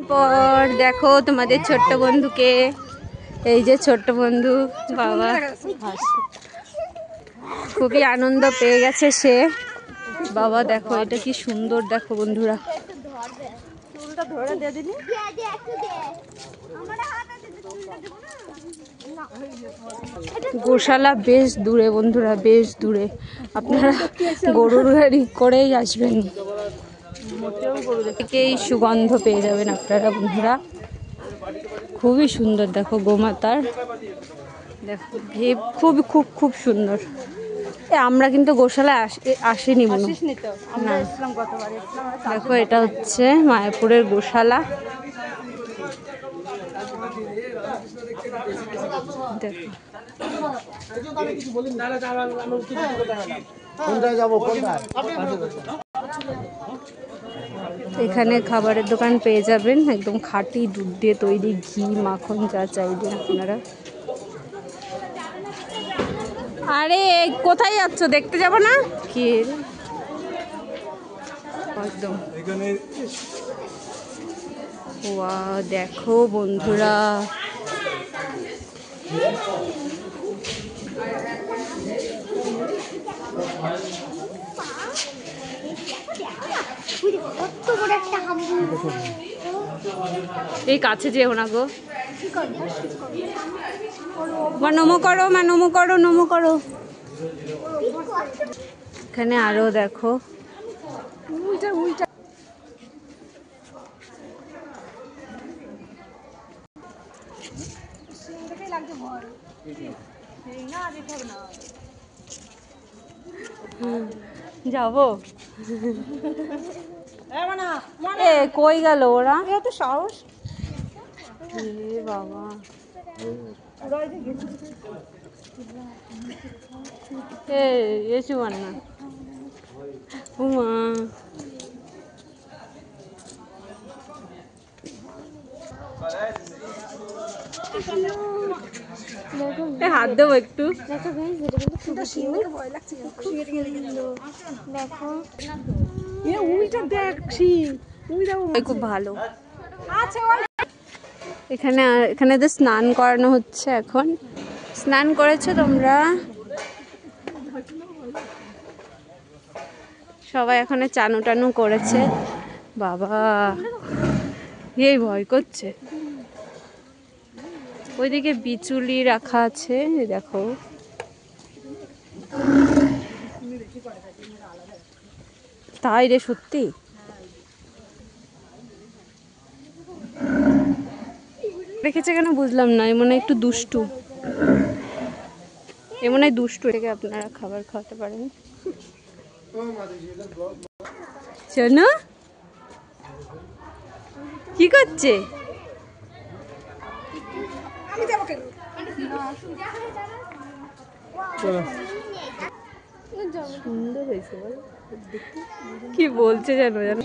পর দেখো তোমাদের ছোট্ট বন্ধুকে, এই যে ছোট্ট বন্ধু বাবা খুবই আনন্দ পেয়ে গেছে সে। বাবা দেখো এটা কি সুন্দর, দেখো বন্ধুরা। গোশালা বেশ দূরে বন্ধুরা, বেশ দূরে। আপনারা গরুর গাড়ি করেই আসবেন, থেকেই সুগন্ধ পেয়ে যাবেন আপনারা বন্ধুরা। খুবই সুন্দর দেখো গোমাতার, দেখো খুব খুব খুব সুন্দর। আমরা কিন্তু গোশালায় আসিনি না। দেখো এটা হচ্ছে মায়াপুরের গোশালা। দেখো এখানে খাবারের দোকান পেয়ে যাবেন, একদম খাঁটি দুধ দিয়ে তৈরি, ঘি মাখন যা চাইবেন আপনারা। আরে কোথায় যাচ্ছ, দেখতে যাব না কি একদম। ওয়াও দেখো বন্ধুরা, এই কাছে যেও না গো। নমো করো মা, নমো করো, নমো করো। এখানে আরো দেখো যাবো। এ কই গেল ওরা, এত সাহস বাবা। এসু না উমা, হাত দেবো একটু। খুব ভালো। এখানে তো স্নান করানো হচ্ছে এখন। স্নান করেছো তোমরা সবাই? এখানে চানু টানু করেছে। বাবা এই ভয় করছে। ওইদিকে বিচুলি রাখা আছে দেখো। তাই রে, সত্যি রেখেছে কেন বুঝলাম না। এমন একটু দুষ্টু, এমন দুষ্টু। থেকে আপনারা খাবার খাওয়াতে পারেন। শোনো কি করছে, সুন্দর হয়েছে বল, কি বলছে জানো জানো।